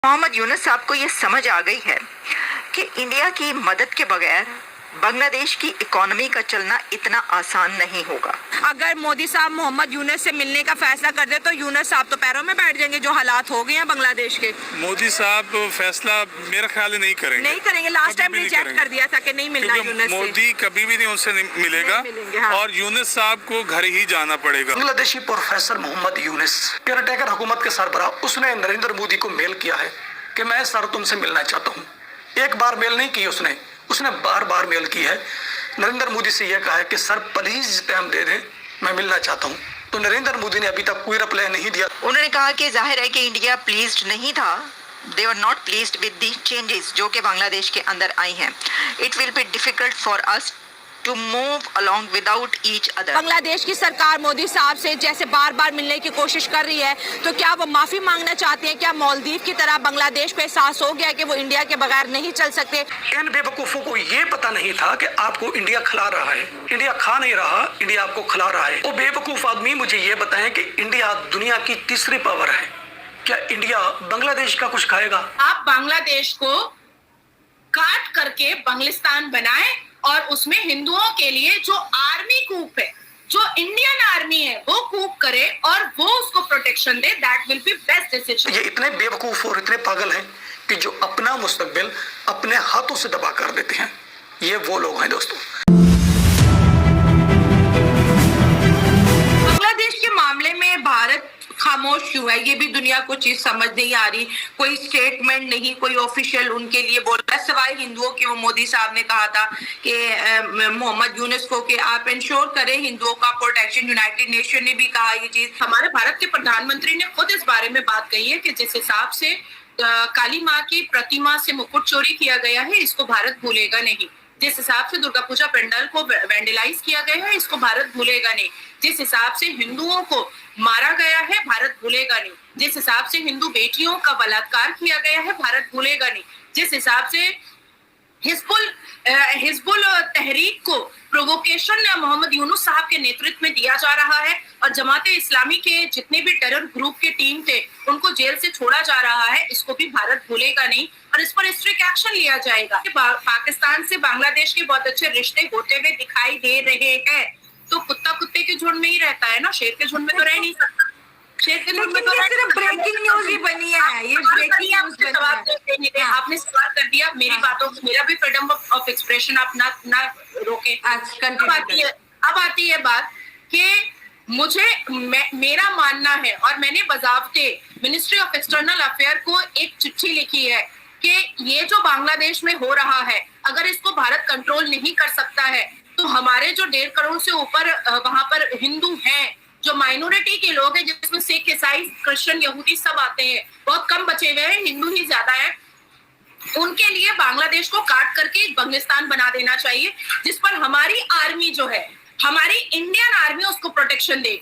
मोहम्मद यूनुस साहब को ये समझ आ गई है कि इंडिया की मदद के बगैर बांग्लादेश की इकोनॉमी का चलना इतना आसान नहीं होगा। अगर मोदी साहब मोहम्मद यूनुस से मिलने का फैसला कर दे तो यूनुस साहब तो पैरों में बैठ जाएंगे, जो हालात हो गए हैं बांग्लादेश के। मोदी साहब फैसला मेरा ख्याल है नहीं करेंगे। लास्ट टाइम रिजेक्ट कर दिया था कि नहीं मिलना यूनुस से। मोदी कभी भी नहीं उनसे मिलेगा। हाँ। और यूनुस साहब को घर ही जाना पड़ेगा। बांग्लादेशी प्रोफेसर मोहम्मद यूनुस केयरटेकर हुकूमत के सरबराह उसने नरेंद्र मोदी को मेल किया है कि मैं सर तुमसे मिलना चाहता हूँ। एक बार मेल नहीं की उसने बार बार मेल की है। नरेंद्र मोदी से यह कहा है कि सर प्लीज टाइम दे दें, मैं मिलना चाहता हूँ। तो नरेंद्र मोदी ने अभी तक कोई रिप्लाई नहीं दिया। उन्होंने कहा कि जाहिर है कि इंडिया प्लीज्ड नहीं था, they were not pleased with the changes जो कि बांग्लादेश के अंदर आई हैं। It will be difficult for us to move along without each other। Bangladesh की सरकार मोदी साहब से जैसे बार बार मिलने की कोशिश कर रही है, तो क्या वो माफी मांगना चाहते हैं? क्या मालदीव की तरह बांग्लादेश को एहसास हो गया कि वो इंडिया के बगैर नहीं चल सकते? इन बेवकूफों को ये पता नहीं था कि आपको इंडिया खिला रहा है। इंडिया खा नहीं रहा, इंडिया आपको खिला रहा है। वो बेवकूफ आदमी मुझे ये बताएं कि इंडिया दुनिया की तीसरी पावर है, क्या इंडिया बांग्लादेश का कुछ खाएगा? आप बांग्लादेश को काट करके बांग्लादेश बनाए और उसमें हिंदुओं के लिए जो आर्मी कूप है, जो इंडियन आर्मी है, वो कूप करे और वो उसको protection they. That will be best decision. ये इतने बेवकूफ और इतने पागल हैं कि जो अपना मुस्तकबिल अपने हाथों से दबा कर देते हैं, ये वो लोग हैं दोस्तों। बांग्लादेश के मामले में भारत खामोश क्यों है, ये भी दुनिया को चीज समझ नहीं आ रही। कोई स्टेटमेंट नहीं, कोई ऑफिशियल उनके लिए बोल रहा है, सिवाय हिंदुओं के। वो मोदी साहब ने कहा था कि मोहम्मद यूनुस को कि आप इंश्योर करें हिंदुओं का प्रोटेक्शन। यूनाइटेड नेशन ने भी कहा ये चीज। हमारे भारत के प्रधानमंत्री ने खुद इस बारे में बात कही है कि जिस हिसाब से काली माँ की प्रतिमा से मुकुट चोरी किया गया है, इसको भारत भूलेगा नहीं। जिस हिसाब से दुर्गा पूजा पंडाल को वैंडलाइज किया गया है, इसको भारत भूलेगा नहीं। जिस हिसाब से हिंदुओं को मारा गया है, भारत भूलेगा नहीं। जिस हिसाब से हिंदू बेटियों का बलात्कार किया गया है, भारत भूलेगा नहीं। जिस हिसाब से हिजबुल तहरीक को प्रोवोकेशन मोहम्मद यूनुस साहब के नेतृत्व में दिया जा रहा है और जमाते इस्लामी के जितने भी टेरर ग्रुप के टीम थे उनको जेल से छोड़ा जा रहा है, इसको भी भारत भूलेगा नहीं और इस पर स्ट्रिक्ट एक्शन लिया जाएगा। पाकिस्तान से बांग्लादेश के बहुत अच्छे रिश्ते होते हुए दिखाई दे रहे हैं, तो कुत्ता कुत्ते के झुंड में ही रहता है ना, शेर के झुंड में तो रह नहीं सकता। शेर के झुंड में तो सिर्फ ब्रेकिंग न्यूज ही बनी है, ये ब्रेकिंग न्यूज बनी है। आपने सवाल कर दिया मेरी बातों को, मेरा भी फ्रीडम ऑफ एक्सप्रेशन आप ना रोके। अब आती है बात कि मेरा मानना है और मैंने बजावते मिनिस्ट्री ऑफ एक्सटर्नल अफेयर को एक चिट्ठी लिखी है कि ये जो बांग्लादेश में हो रहा है, अगर इसको भारत कंट्रोल नहीं कर सकता है तो हमारे जो 1.5 करोड़ से ऊपर वहां पर हिंदू हैं, जो माइनॉरिटी के लोग हैं, जिसमें सिख, ईसाई, क्रिश्चियन, यहूदी सब आते हैं, बहुत कम बचे हुए हैं, हिंदू ही ज्यादा है, उनके लिए बांग्लादेश को काट करके एक बांग्लादेश बना देना चाहिए, जिस पर हमारी आर्मी जो है, हमारी इंडियन आर्मी उसको प्रोटेक्शन देगी।